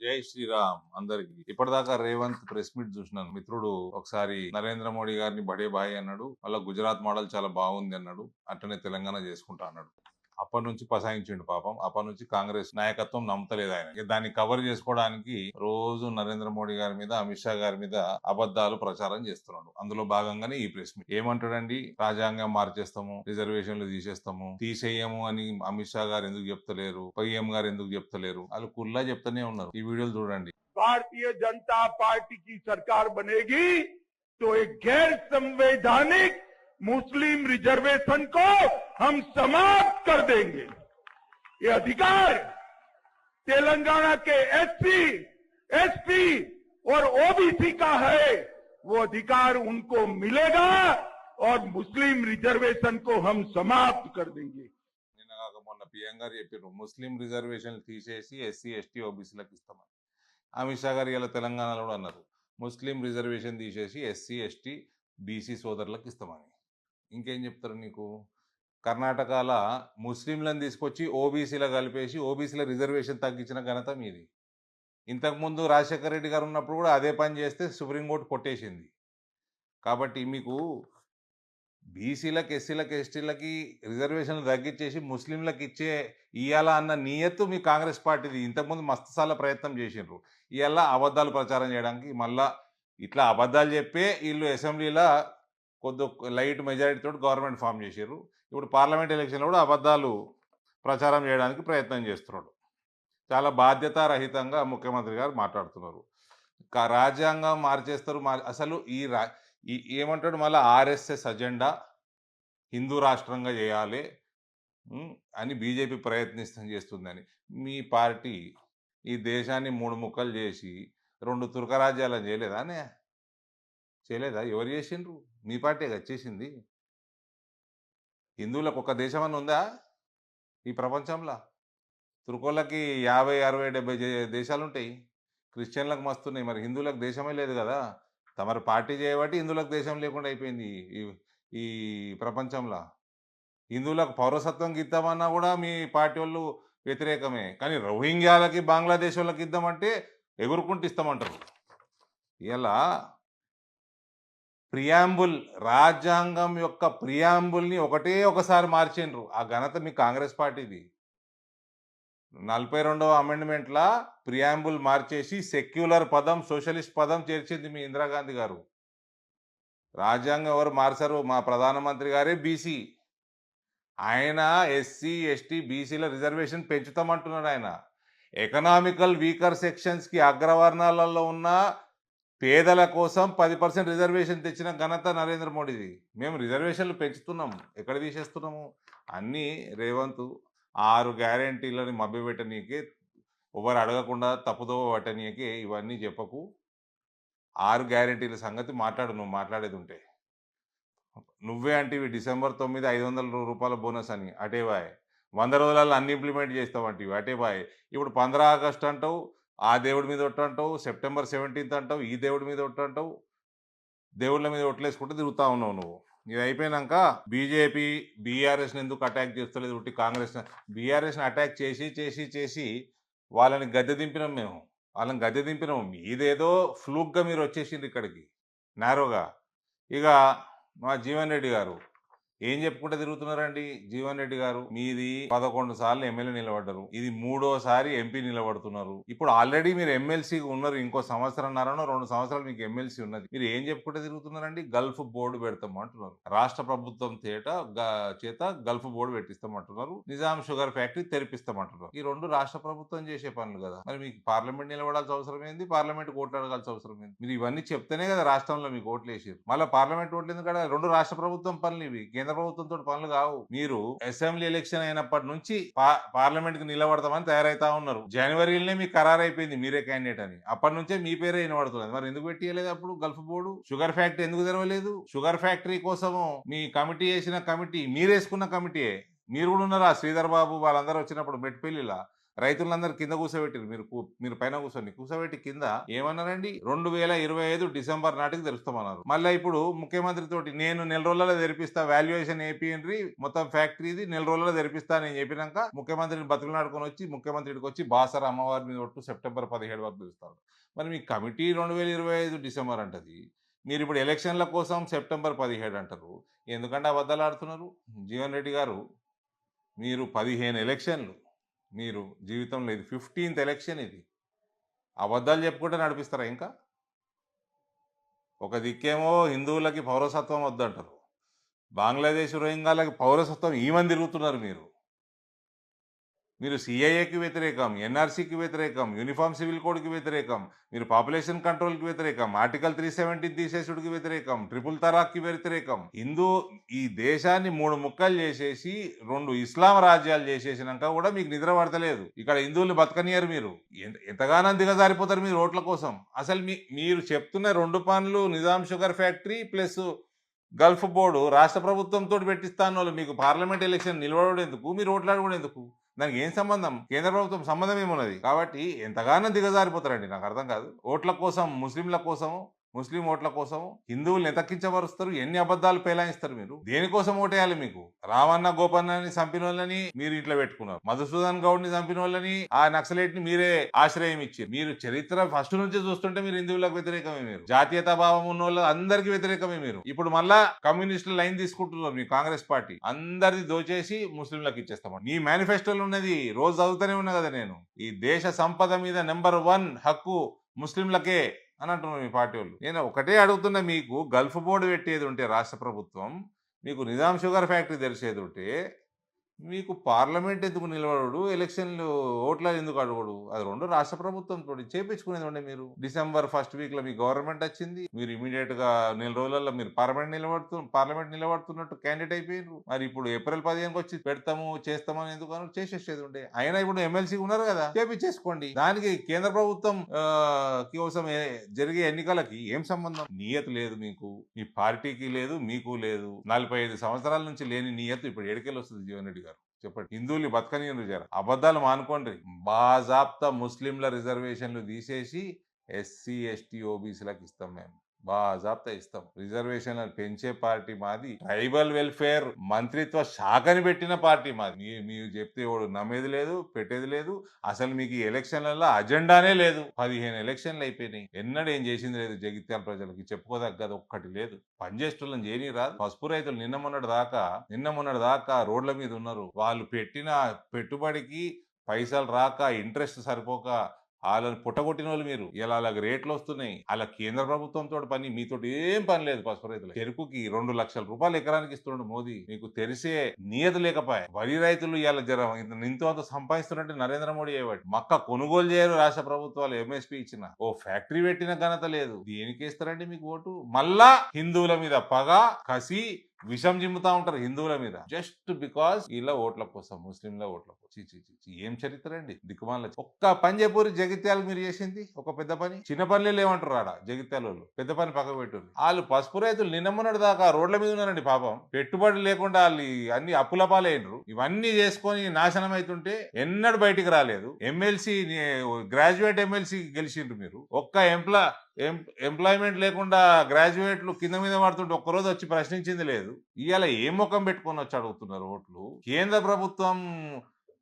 జై శ్రీరామ్ అందరికి. ఇప్పటిదాకా రేవంత్ ప్రెస్ మీట్ చూసినాను. మిత్రుడు ఒకసారి నరేంద్ర మోడీ గారిని బడే బాయ్ అన్నాడు, మళ్ళా గుజరాత్ మోడల్ చాలా బాగుంది అన్నాడు, అట్లనే తెలంగాణ చేసుకుంటా అన్నాడు. అప్పటి నుంచి పసాయించిండు పాపం. అప్పటి నుంచి కాంగ్రెస్ నాయకత్వం నమ్మతలేదు ఆయన. దాన్ని కవర్ చేసుకోవడానికి రోజు నరేంద్ర మోడీ గారి మీద, అమిత్ షా గారి మీద అబద్ధాలు ప్రచారం చేస్తున్నాడు. అందులో భాగంగానే ఈ ప్రెస్ మీట్. ఏమంటాడండి, రాజ్యాంగం మార్చేస్తాము, రిజర్వేషన్లు తీసేయము అని అమిత్ షా గారు ఎందుకు చెప్తలేరు, పీఎం గారు ఎందుకు చెప్తలేరు? వాళ్ళు కుల్లా చెప్తూనే ఉన్నారు. ఈ వీడియోలు చూడండి. भारतीय जनता पार्टी की सरकार बनेगी तो एक गैर संवैधानिक मुस्लिम रिजर्वेशन को हम समाप्त कर देंगे। ये अधिकार तेलंगाना के एससी, एसटी और ओबीसी का है, वो अधिकार उनको मिलेगा और मुस्लिम रिजर्वेशन को हम समाप्त कर देंगे। మొన్న పిఎం గారు చెప్పారు, ముస్లిం రిజర్వేషన్ తీసేసి ఎస్సీ, ఎస్టీ, ఓబీసీలకు ఇస్తామని. అమిత్ షా గారు ఇలా తెలంగాణలో కూడా అన్నారు, ముస్లిం రిజర్వేషన్ తీసేసి ఎస్సీ, ఎస్టీ, బీసీ సోదరులకు ఇస్తామని. ఇంకేం చెప్తారు నీకు? కర్ణాటకలో ముస్లింలను తీసుకొచ్చి ఓబీసీలో కలిపేసి ఓబీసీల రిజర్వేషన్ తగ్గించిన ఘనత మీది. ఇంతకుముందు రాజశేఖర రెడ్డి గారు ఉన్నప్పుడు కూడా అదే పని చేస్తే సుప్రీంకోర్టు కొట్టేసింది. కాబట్టి మీకు బీసీలకు, ఎస్సీలకు, ఎస్టీలకి రిజర్వేషన్లు తగ్గించేసి ముస్లింలకు ఇయ్యాలా అన్న నియత్తు మీ కాంగ్రెస్ పార్టీది. ఇంతకుముందు మస్తుసార్లు ప్రయత్నం చేసిండ్రు. ఇవాళ అబద్ధాలు ప్రచారం చేయడానికి మళ్ళా ఇట్లా అబద్ధాలు చెప్పే వీళ్ళు అసెంబ్లీలో కొద్ది లైట్ మెజారిటీతో గవర్నమెంట్ ఫామ్ చేసారు. ఇప్పుడు పార్లమెంట్ ఎలక్షన్లో కూడా అబద్ధాలు ప్రచారం చేయడానికి ప్రయత్నం చేస్తున్నాడు. చాలా బాధ్యతారహితంగా ముఖ్యమంత్రి గారు మాట్లాడుతున్నారు. రాజ్యాంగం మార్చేస్తారు. అసలు ఏమంటాడు, మళ్ళీ ఆర్ఎస్ఎస్ అజెండా హిందూ రాష్ట్రంగా చేయాలి అని బీజేపీ చేస్తుందని. మీ పార్టీ ఈ దేశాన్ని 3 ముక్కలు చేసి 2 తుర్క రాజ్యాలను చేయలేదా? ఎవరు చేసిండ్రు? మీ పార్టీ వచ్చేసింది. హిందువులకు ఒక దేశం అని ఉందా ఈ ప్రపంచంలో? తుర్కోళ్ళకి 50, 60, 70 దేశాలు ఉంటాయి. క్రిస్టియన్లకు మస్తున్నాయి. మరి హిందువులకు దేశమే లేదు కదా. తమరు పార్టీ చేయబట్టి హిందువులకు దేశం లేకుండా అయిపోయింది ఈ ప్రపంచంలో. హిందువులకు పౌరసత్వం ఇద్దామన్నా కూడా మీ పార్టీ వాళ్ళు వ్యతిరేకమే. కానీ రోహింగ్యాలకి, బంగ్లాదేశ్ వాళ్ళకి ఇద్దామంటే ఎగురుకుంటూ ఇస్తామంటారు. ఇలా ప్రియాంబుల్, రాజ్యాంగం యొక్క ప్రియాంబుల్ని ఒకసారి మార్చిండ్రు. ఆ ఘనత మీ కాంగ్రెస్ పార్టీది. 42వ అమెండ్మెంట్లా ప్రియాంబుల్ మార్చేసి సెక్యులర్ పదం, సోషలిస్ట్ పదం చేర్చింది మీ ఇందిరాగాంధీ గారు. రాజ్యాంగం ఎవరు మార్చారు? మా ప్రధానమంత్రి గారే బీసీ. ఆయన ఎస్సీ, ఎస్టీ, బీసీల రిజర్వేషన్ పెంచుతామంటున్నాడు. ఆయన ఎకనామికల్ వీకర్ సెక్షన్స్కి, అగ్రవర్ణాలలో ఉన్న పేదల కోసం 10% రిజర్వేషన్ తెచ్చిన ఘనత నరేంద్ర మోడీది. మేము రిజర్వేషన్లు పెంచుతున్నాము, ఎక్కడ తీసేస్తున్నాము? అన్నీ రేవంత్ 6 గ్యారెంటీలని మభ్యపెట్టనీకే, ఎవరు అడగకుండా తప్పుదోవ పట్టనీకే ఇవన్నీ చెప్పకు. 6 గ్యారెంటీల సంగతి మాట్లాడు, నువ్వు మాట్లాడేది ఉంటే. నువ్వే అంటే December 9 500 రూపాయల బోనస్ అని అటేబాయ్, 100 రోజులలో అన్ని ఇంప్లిమెంట్ చేస్తామంటివి అటేబాయ్. ఇప్పుడు 15 ఆగస్టు అంటావు, ఆ దేవుడి మీద ఒట్టు అంటావు, September 17 అంటావు, ఈ దేవుడి మీద ఒట్టు అంటావు. దేవుళ్ళ మీద ఒట్లేసుకుంటూ తిరుగుతా ఉన్నావు నువ్వు. ఇది అయిపోయినాక బీజేపీ బీఆర్ఎస్ని ఎందుకు అటాక్ చేస్తలేదు? ఒకటి కాంగ్రెస్ బీఆర్ఎస్ని అటాక్ చేసి వాళ్ళని గద్దె దింపినాం. వాళ్ళని గద్దె దింపినాము. ఇదేదో ఫ్లూక్గా మీరు వచ్చేసింది ఇక్కడికి నేరోగా. ఇక మా జీవన్ రెడ్డి గారు ఏం చెప్పుకుంటే తిరుగుతున్నారండి? జీవన్ రెడ్డి గారు మీది 11 సార్లు ఎమ్మెల్యే నిలబడ్డారు, ఇది 3వసారి ఎంపీ నిలబడుతున్నారు. ఇప్పుడు ఆల్రెడీ మీరు ఎమ్మెల్సీ ఉన్నారు, ఇంకో 1.5 సంవత్సరాలు 2 సంవత్సరాలు మీకు ఎమ్మెల్సీ ఉన్నది. మీరు ఏం చెప్పుకుంటే తిరుగుతున్నారండి? గల్ఫ్ బోర్డు పెడతాం అంటున్నారు. రాష్ట్ర ప్రభుత్వం చేత గల్ఫ్ బోర్డు పెట్టిస్తామంటున్నారు. నిజాం షుగర్ ఫ్యాక్టరీ తెరిపిస్తామంటున్నారు. ఈ 2 రాష్ట్ర ప్రభుత్వం చేసే పనులు కదా. మరి మీకు పార్లమెంట్ నిలబడాల్సిన అవసరం ఏంది? పార్లమెంట్ ఓట్లు అడగాల్సిన అవసరం ఏంది? మీరు ఇవన్నీ చెప్తేనే కదా రాష్ట్రంలో మీకు ఓట్లు వేసారు. మళ్ళీ పార్లమెంట్ ఓట్లు ఎందుకు అడగాలి? 2 రాష్ట్ర ప్రభుత్వం పనులు ఇవి, కేంద్ర ప్రభుత్వంతో పనులు కావు. మీరు అసెంబ్లీ ఎలక్షన్ అయినప్పటి నుంచి పార్లమెంట్ కి నిలబడతామని తయారైతా ఉన్నారు. జనవరిలోనే మీకు ఖరారు అయిపోయింది మీరే క్యాండిడేట్ అని. అప్పటి నుంచే మీ పేరే వినబడుతుంది. మరి ఎందుకు పెట్టియలేదు అప్పుడు గల్ఫ్ బోర్డు? షుగర్ ఫ్యాక్టరీ ఎందుకు తెరవలేదు? షుగర్ ఫ్యాక్టరీ కోసము మీ కమిటీ వేసిన కమిటీ, మీరేసుకున్న కమిటీయే. మీరు కూడా ఉన్నారా? శ్రీధర్ బాబు వాళ్ళందరూ వచ్చినప్పుడు మెట్పల్లిలా రైతులందరూ కింద కూర్చోబెట్టారు, మీరు పైన కూర్చోబెట్టి కింద ఏమన్నారండి, 2025 డిసెంబర్ నాటికి తెరుస్తామన్నారు. మళ్ళీ ఇప్పుడు ముఖ్యమంత్రి తోటి నేను నెల రోజులలో తెరిపిస్తా, వాల్యుయేషన్ ఏపీఎన్రి మొత్తం ఫ్యాక్టరీది నెల రోజులలో తెరిపిస్తా అని చెప్పినాక ముఖ్యమంత్రిని బతుకులాడుకొని వచ్చి ముఖ్యమంత్రికి వచ్చి బాసర అమ్మవారి మీద ఒట్టు సెప్టెంబర్ 17 వరకు పిలుస్తారు. మరి మీ కమిటీ 2025 డిసెంబర్ అంటది, మీరు ఇప్పుడు ఎలక్షన్ల కోసం సెప్టెంబర్ 17 అంటారు. ఎందుకంటే అబద్ధాలు ఆడుతున్నారు జీవన్ రెడ్డి గారు. మీరు 15 ఎలక్షన్లు, మీరు జీవితంలో ఇది 15th ఎలక్షన్, ఇది అబద్ధాలు చెప్పుకుంటే నడిపిస్తారా? ఇంకా ఒక దిక్కేమో హిందువులకి పౌరసత్వం వద్దంటారు, బంగ్లాదేశ్ రోహింగాలకి పౌరసత్వం ఈమని తిరుగుతున్నారు. మీరు సిఐఏకి వ్యతిరేకం, ఎన్ఆర్సీకి వ్యతిరేకం, యూనిఫామ్ సివిల్ కోడ్కి వ్యతిరేకం, మీరు పాపులేషన్ కంట్రోల్కి వ్యతిరేకం, ఆర్టికల్ 370 తీసేసుడికి వ్యతిరేకం, ట్రిపుల్ తలాక్కి వ్యతిరేకం. ఈ దేశాన్ని 3 ముక్కలు చేసేసి 2 ఇస్లాం రాజ్యాలు చేసేసినాక కూడా మీకు నిద్ర పడతలేదు. ఇక్కడ హిందువుల్ని బతకనియరు. మీరు ఎంతగానో దిగజారిపోతారు మీరు ఓట్ల కోసం. అసలు మీరు చెప్తున్న 2 పనులు, Nizam sugar factory plus Gulf board రాష్ట్ర ప్రభుత్వంతో పెట్టిస్తాను వాళ్ళు. మీకు పార్లమెంట్ ఎలక్షన్ నిలబడడం ఎందుకు, మీరు ఓట్లాడడం ఎందుకు? దానికి ఏం సంబంధం? కేంద్ర ప్రభుత్వం సంబంధం ఏమున్నది? కాబట్టి ఎంతగానో దిగజారిపోతారండి. నాకు అర్థం కాదు. ఓట్ల కోసం, ముస్లింల కోసం, ముస్లిం ఓట్ల కోసం హిందువుల్ని ఎతక్కించబరుస్తారు. ఎన్ని అబద్ధాలు పేలాయిస్తారు మీరు. దేనికోసం ఓటేయాలి? మీకు రామన్న గోపన్నని చంపిన వాళ్ళని మీరు ఇంట్లో పెట్టుకున్నారు, మధుసూదన్ గౌడ్ ని చంపిన వాళ్ళని, ఆ నక్సలైట్ ని మీరే ఆశ్రయం ఇచ్చారు. మీరు చరిత్ర ఫస్ట్ నుంచి చూస్తుంటే మీరు హిందువులకు వ్యతిరేకమే, మీరు జాతీయతా భావం ఉన్న వాళ్ళు అందరికి వ్యతిరేకమే. మీరు ఇప్పుడు మళ్ళా కమ్యూనిస్టుల లైన్ తీసుకుంటున్నారు. మీ కాంగ్రెస్ పార్టీ అందరిది దోచేసి ముస్లింలకు ఇచ్చేస్తామండి. మీ మేనిఫెస్టోలో ఉన్నది రోజు చదువుతూనే ఉన్నా కదా నేను. ఈ దేశ సంపద మీద నెంబర్ 1 హక్కు ముస్లింలకే అని అంటున్నారు మీ పార్టీ వాళ్ళు. నేను ఒకటే అడుగుతున్నా, మీకు గల్ఫ్ బోర్డు పెట్టేది ఉంటే రాష్ట్ర ప్రభుత్వం, మీకు నిజాం షుగర్ ఫ్యాక్టరీ తెరిచేది ఉంటే, మీకు పార్లమెంట్ ఎందుకు నిలబడు, ఎలక్షన్లు ఓట్ల ఎందుకు అడగడు? అది 2 రాష్ట్ర ప్రభుత్వంతో చేపించుకునేది ఉండే. మీరు డిసెంబర్ 1st వీక్ లో మీ గవర్నమెంట్ వచ్చింది, మీరు ఇమీడియట్ గా నెల రోజులలో మీరు పార్లమెంట్ నిలబడుతున్నట్టు క్యాండిడేట్ అయిపోయారు. మరి ఇప్పుడు ఏప్రిల్ 15కి వచ్చి పెడతాము చేస్తామని ఎందుకు అన్నారు? చేసేసేది ఉండే. అయినా ఇప్పుడు ఎమ్మెల్సీ ఉన్నారు కదా, చేపించేసుకోండి. దానికి కేంద్ర ప్రభుత్వం కోసం జరిగే ఎన్నికలకి ఏం సంబంధం? నియత లేదు మీకు, మీ పార్టీకి లేదు, మీకు లేదు. 45 సంవత్సరాల నుంచి లేని నియత ఇప్పుడు ఎడికెళ్ళి వస్తుంది? జీవన్ రెడ్డి గారు చెప్పండి. హిందువుల్ని బతకని జర అబద్ధాలు మానుకోండి. బాజాప్తా ముస్లింల రిజర్వేషన్లు తీసేసి ఎస్సీ ఎస్టీ ఓబీసీలకు ఇస్తాం. మేము బాజాప్తా ఇస్తాం. రిజర్వేషన్లను పెంచే పార్టీ మాది. ట్రైబల్ వెల్ఫేర్ మంత్రిత్వ శాఖని పెట్టిన పార్టీ మాది. మీరు చెప్తే ఎవడు నమ్మేది లేదు, పెట్టేది లేదు. అసలు మీకు ఈ ఎలక్షన్లలో అజెండానే లేదు. 15 ఎలక్షన్లు అయిపోయినాయి, ఎన్నడూ ఏం చేసింది లేదు. జగిత్యాల ప్రజలకి చెప్పుకోదగ్గది ఒక్కటి లేదు. పనిచేస్తున్న చేయని రాదు. పసుపు రైతులు నిన్న మొన్నటి దాకా రోడ్ల మీద ఉన్నారు. వాళ్ళు పెట్టిన పెట్టుబడికి పైసలు రాక, ఇంట్రెస్ట్ సరిపోక వాళ్ళని పుట్టగొట్టిన వాళ్ళు మీరు. ఇలా అలాగ రేట్లు వస్తున్నాయి. అలా కేంద్ర ప్రభుత్వంతో పని, మీతో ఏం పని లేదు. పసుపు రైతులు చెరుకుకి 2 లక్షల రూపాయలు ఎకరానికి ఇస్తున్నాడు మోదీ. మీకు తెలిసే నియత లేకపోయా. వరి రైతులు ఇలా ఇంతో అంత సంపాదిస్తున్నట్టు నరేంద్ర మోడీ అయ్యాడు. మక్క కొనుగోలు చేయరు రాష్ట్ర ప్రభుత్వాలు. ఎంఎస్పీ ఇచ్చిన ఓ ఫ్యాక్టరీ పెట్టిన ఘనత లేదు. దేనికి ఇస్తారండి మీకు ఓటు? మళ్ళా హిందువుల మీద పగ, కసి, విషం జిమ్ముతా ఉంటారు హిందువుల మీద, జస్ట్ బికాస్ ఇలా ఓట్ల కోసం, ముస్లింల ఓట్ల కోసం. ఏం చరిత్ర అండి దిక్కుమాల. ఒక్క పని చెప్పూరి జగిత్యాలు మీరు చేసింది ఒక పెద్ద పని. చిన్న పనులు లేవంటారు ఆడ జగిత్యాల వాళ్ళు. పెద్ద పని పక్కకు పెట్టారు. వాళ్ళు పసుపు రైతులు నిన్నమ్మన్నటి దాకా రోడ్ల మీద ఉన్నారండి పాపం. పెట్టుబడి లేకుండా వాళ్ళు అన్ని అప్పుల పాలైనరు. ఇవన్నీ చేసుకొని నాశనం అవుతుంటే ఎన్నడూ బయటికి రాలేదు. ఎమ్మెల్సీ, గ్రాడ్యుయేట్ ఎమ్మెల్సీ గెలిచిండ్రు మీరు. ఒక్క ఎంప్లాయ్మెంట్ లేకుండా గ్రాడ్యుయేట్లు కింద మీద పడుతుంటే ఒక్కరోజు వచ్చి ప్రశ్నించింది లేదు. ఇవాళ ఏ ముఖం పెట్టుకొని వచ్చి అడుగుతున్నారు ఓట్లు? కేంద్ర ప్రభుత్వం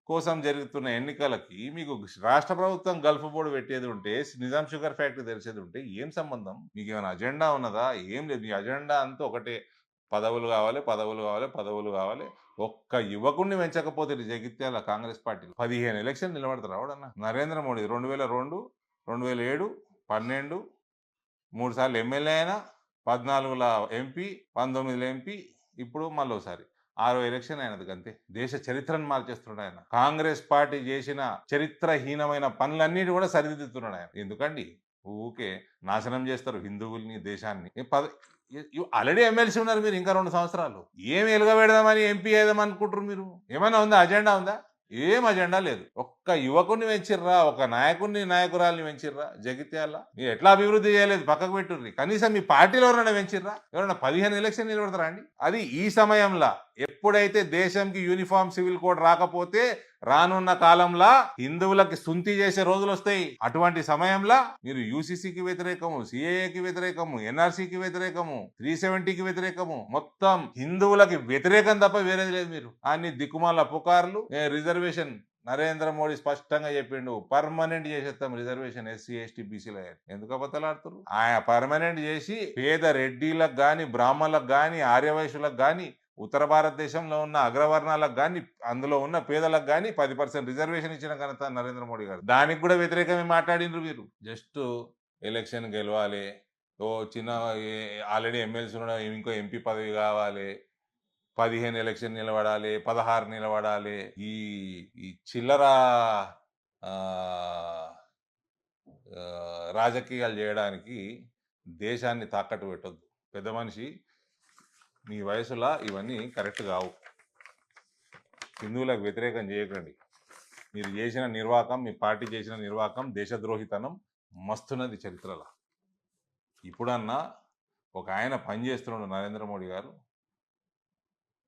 కోసం జరుగుతున్న ఎన్నికలకి మీకు రాష్ట్ర ప్రభుత్వం గల్ఫ్ బోర్డు పెట్టేది ఉంటే, నిజాం షుగర్ ఫ్యాక్టరీ తెరిచేది ఉంటే ఏం సంబంధం? మీకు ఏమైనా అజెండా ఉన్నదా? ఏం లేదు. మీ అజెండా అంతా ఒకటే, పదవులు కావాలి, పదవులు కావాలి, పదవులు కావాలి. ఒక్క యువకుడిని పెంచకపోతే జగిత్యాల కాంగ్రెస్ పార్టీ 15 ఎలక్షన్ నిలబడతారు రావడన్నా. నరేంద్ర మోడీ 2002, 2007, 12 3 సార్లు ఎమ్మెల్యే అయినా, 14 ఎంపీ, 19 ఎంపీ, ఇప్పుడు మళ్ళీ ఒకసారి 6వ ఎలక్షన్ అయినది అంతే. దేశ చరిత్రను మార్చేస్తున్నాడు ఆయన. కాంగ్రెస్ పార్టీ చేసిన చరిత్రహీనమైన పనులన్నిటి కూడా సరిదిద్దుతున్నాడు ఆయన. ఎందుకండి ఊకే నాశనం చేస్తారు హిందువుల్ని, దేశాన్ని. ఆల్రెడీ ఎమ్మెల్సీ ఉన్నారు మీరు. ఇంకా 2 సంవత్సరాలు ఏం ఎలుగబెడదామని, ఎంపీ వేద్దాం అనుకుంటారు మీరు? ఏమైనా ఉందా? అజెండా ఉందా? ఏం అజెండా లేదు. ఒక్క యువకుడిని పెంచిర్రా, ఒక నాయకురాల్ని పెంచిర్రా జగిత్యాల? మీరు ఎట్లా అభివృద్ధి చేయలేదు, పక్కకు పెట్టుర్రి. కనీసం మీ పార్టీలో ఎవరైనా పెంచిర్రా? ఎవరైనా 15 ఎలక్షన్ నిలబడతారా అండి? అది ఈ సమయంలో ఎప్పుడైతే దేశంకి యూనిఫామ్ సివిల్ కోడ్ రాకపోతే రానున్న కాలంలో హిందువులకి సుంతి చేసే రోజులు వస్తాయి. అటువంటి సమయంలో మీరు యూసీసీకి వ్యతిరేకము, సిఏఏకి వ్యతిరేకము, ఎన్ఆర్సీకి వ్యతిరేకము, 370కి వ్యతిరేకము, మొత్తం హిందువులకి వ్యతిరేకం తప్ప వేరేది లేదు. మీరు అన్ని దిక్కుమాల పుకార్లు. రిజర్వేషన్ నరేంద్ర మోడీ స్పష్టంగా చెప్పిండు, పర్మనెంట్ చేసేస్తాం రిజర్వేషన్ ఎస్సీ ఎస్టీ బీసీల. ఎందుకు అబద్ధాలాడుతారు? ఆయన పర్మనెంట్ చేసి పేద రెడ్డిలకు గాని, బ్రాహ్మణులకు గాని, ఆర్యవైశ్యులకు గాని, ఉత్తర భారతదేశంలో ఉన్న అగ్రవర్ణాలకు కానీ, అందులో ఉన్న పేదలకు కానీ 10% రిజర్వేషన్ ఇచ్చిన ఘనత నరేంద్ర మోడీ గారు. దానికి కూడా వ్యతిరేకమే మాట్లాడినరు మీరు. జస్ట్ ఎలక్షన్ గెలవాలి, ఓ చిన్న ఆల్రెడీ ఎమ్మెల్సీ ఉన్న ఇంకో ఎంపీ పదవి కావాలి, 15 ఎలక్షన్ నిలబడాలి, 16 నిలబడాలి. ఈ ఈ చిల్లర రాజకీయాలు చేయడానికి దేశాన్ని తాకట్టు పెట్టొద్దు. పెద్ద మనిషి, మీ వయసులో ఇవన్నీ కరెక్ట్ కావు. హిందువులకు వ్యతిరేకం చేయకండి. మీరు చేసిన నిర్వాకం, మీ పార్టీ చేసిన నిర్వాకం, దేశద్రోహితనం మస్తున్నది చరిత్రలో. ఇప్పుడన్నా ఒక ఆయన పని చేస్తున్నాడు నరేంద్ర మోడీ గారు,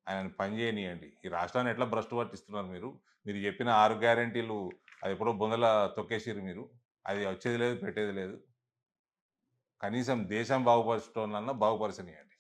ఆయన పని చేయనియండి. ఈ రాష్ట్రాన్ని ఎట్లా భ్రష్టు పట్టిస్తున్నారు మీరు. మీరు చెప్పిన 6 గ్యారెంటీలు అది ఎప్పుడో బొందల తొక్కేసిరు మీరు. అది వచ్చేది లేదు, పెట్టేది లేదు. కనీసం దేశం బాగుపరచడం బాగుపరచనియండి.